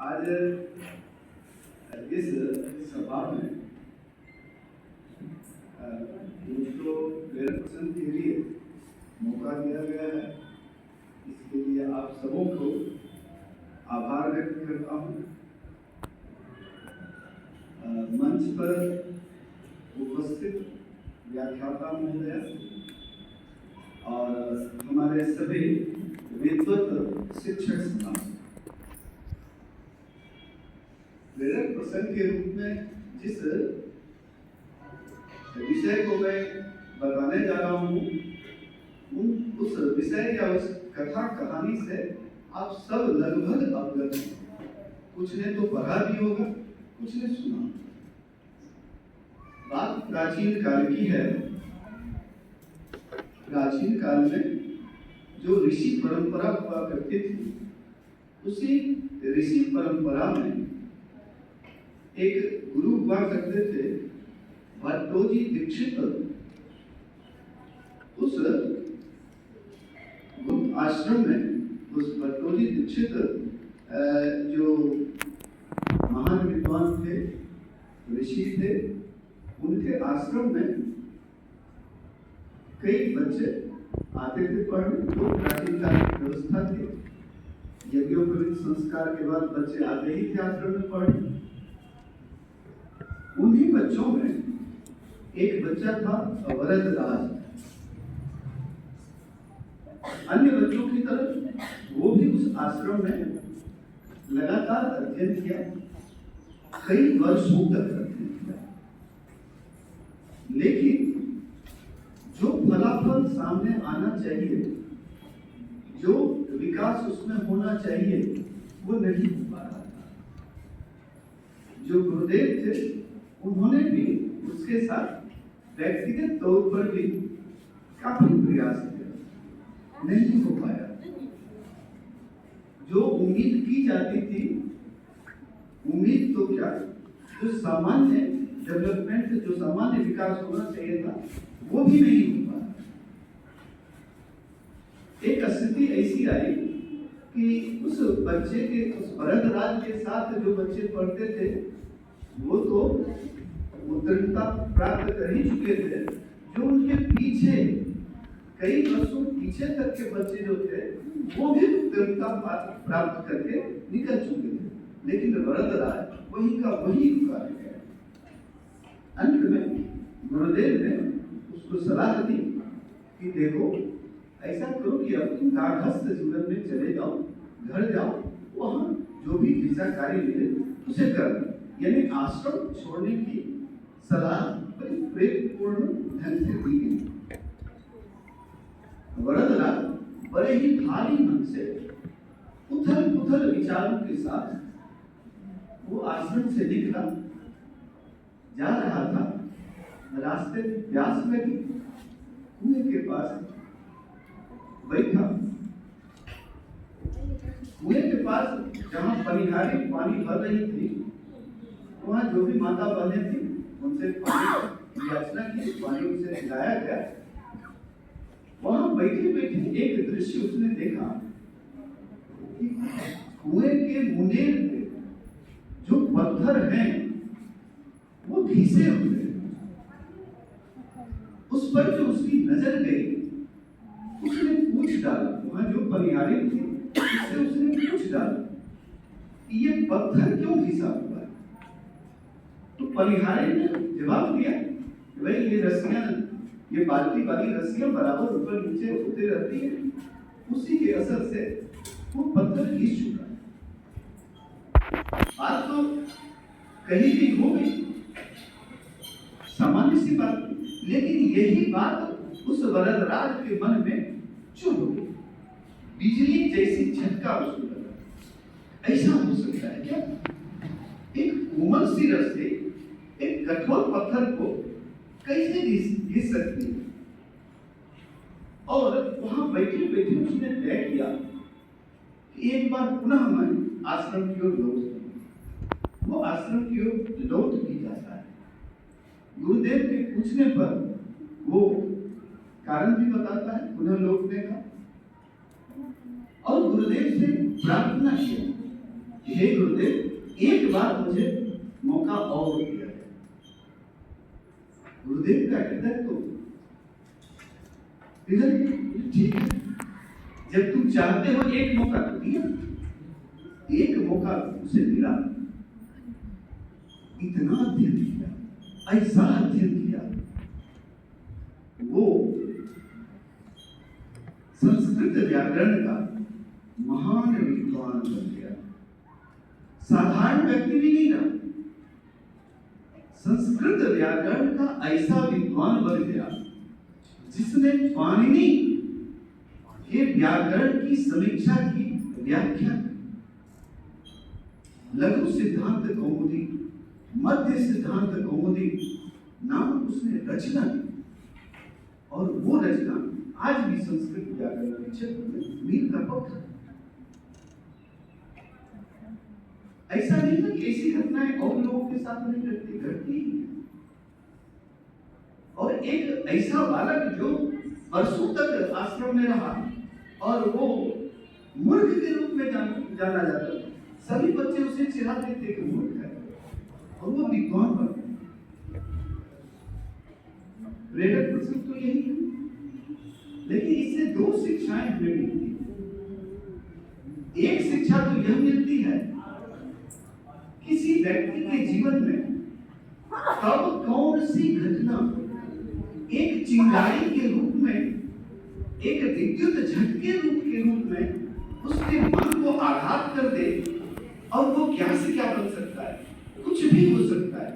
आज इस सभा में मुझको मेरे पसंद के लिए मौका दिया गया है, इसके लिए आप सबों को आभार व्यक्त करता हूँ। मंच पर उपस्थित व्याख्याता महोदय और हमारे सभी विद्वत शिक्षक समाज, प्रेरक प्रसंग के रूप में जिस विषय को मैं बताने जा रहा हूँ, उस विषय या उस कथा कहानी से आप सब लगभग अवगत हैं। कुछ ने तो पढ़ा भी होगा, कुछ ने सुना। बात प्राचीन काल की है। प्राचीन काल में जो ऋषि परंपरा हुआ करती थी, उसी ऋषि परंपरा में एक गुरु हुआ करते थे, भट्टोजी दीक्षित। उस गुप्त आश्रम में उस भट्टोजी दीक्षित जो महान विद्वान थे, ऋषि थे, उनके आश्रम में कई बच्चे आते थे पढ़ने। तो प्राचीन काल की व्यवस्था थी, यज्ञोपवीत संस्कार के बाद बच्चे आते ही थे आश्रम में पढ़ने। उन्हीं बच्चों में एक बच्चा था वरदराज। अन्य बच्चों की तरह वो भी उस आश्रम में लगातार अध्ययन किया, कई वर्षों तक अध्ययन किया, लेकिन जो फलाफल सामने आना चाहिए, जो विकास उसमें होना चाहिए, वो नहीं हो पा रहा था। जो गुरुदेव थे, उन्होंने भी उसके साथ व्यक्तिगत तौर पर भी काफी प्रयास किया, नहीं हो पाया। जो उम्मीद की जाती थी, उम्मीद तो क्या, जो सामान्य डेवलपमेंट, जो सामान्य विकास होना चाहिए था, वो भी नहीं हो पाया। एक स्थिति ऐसी आई कि उस बच्चे के, उस वरदराज के साथ जो बच्चे पढ़ते थे, वो तो उत्तीर्णता प्राप्त कर ही चुके थे। जो उनके पीछे कई वर्षों पीछे तक के बच्चे जो थे, वो भी उत्तीर्णता प्राप्त करके निकल चुके थे, लेकिन वरदराज वही का वही रुका रह गया। अंत में गुरुदेव ने उसको सलाह दी कि देखो, ऐसा करो कि अब तुम गार्हस्थ जीवन में चले जाओ, घर जाओ, वहां जो भी दिशा कार्य मिले उसे कर। यानी आश्रम छोड़ने की सलाह प्रेमपूर्ण ढंग से दी गई। वरदराज बड़े ही भारी मन से, उथल पुथल विचारों के साथ वो आश्रम से निकला। जा रहा था, रास्ते में प्यास लगी, कुएं के पास बैठा। कुएं के पास जहां पनिहारी पानी भर रही थी, वहां जो भी माता बहनें थी, उनसे पानी याचना की, पानी उसे पिलाया गया। वहां बैठे बैठे एक दृश्य उसने देखा कि कुएं के मुनेर पे जो पत्थर हैं, वो घिसे हुए। उस पर जो उसकी नजर गई, उसने पूछ डाला, वहां जो पनिहारी थी, उससे उसने पूछ डाला कि ये पत्थर क्यों घिसा हुआ है। तो पनिहारी ने जवाब दिया कि भाई ये रस्सियां, ये बाल्टी वाली रस्सियां बराबर ऊपर नीचे होते रहती है, उसी के असर से वो पत्थर घिस चुका है। बात तो कहीं भी हो गई, सामान्य सी बात, लेकिन यही बात उस वरदराज के मन में चुभ हो गई। बिजली जैसी झटका उसको लगा। ऐसा हो सकता है क्या? एक कोमल सी रस्सी एक कठोर पत्थर को कैसे घिस सकती है? और वहां बैठे बैठे उसने तय किया कि एक बार पुनः मैं आश्रम की ओर लौट जाऊं। वो आश्रम की ओर लौट भी जाता है। गुरुदेव के पूछने पर वो कारण भी बताता है पुनः लौटने का, और गुरुदेव से प्रार्थना किया हे गुरुदेव, एक बार मुझे मौका और दिया है। गुरुदेव का हृदय तो ठीक है, जब तुम चाहते हो एक मौका तो दिया, एक मौका उसे मिला, इतना अध्ययन किया, ऐसा अध्ययन किया, वो संस्कृत व्याकरण का महान विद्वान बन गया। साधारण व्यक्ति भी नहीं रहा, संस्कृत व्याकरण का ऐसा विद्वान बन गया जिसने पाणिनि के व्याकरण की समीक्षा की, व्याख्या, लघु सिद्धांत कौमुदी, मध्य सिद्धांत कौमुदी नामक उसने रचना की, और वो रचना आज भी संस्कृत व्याकरण के क्षेत्र में मील का पत्थर है। ऐसा नहीं है कि ऐसी घटनाएं और लोगों के साथ नहीं घटती, घटती ही है। और एक ऐसा बालक जो वर्षों तक आश्रम में रहा और वो मूर्ख के रूप में जाना जाता था, सभी बच्चे उसे चिढ़ाते थे कि मूर्ख है, और वो विद्वान बन गया। प्रेरक प्रसंग तो यही है, लेकिन इससे दो शिक्षाएं हमें मिलती हैं। एक शिक्षा तो यह मिलती है, किसी व्यक्ति के जीवन में कब कौन सी घटना एक चिंगारी के रूप में, एक विद्युत झटके के रूप में उसके मन को आघात कर दे, और वो क्या से क्या बन सकता है, कुछ भी हो सकता है।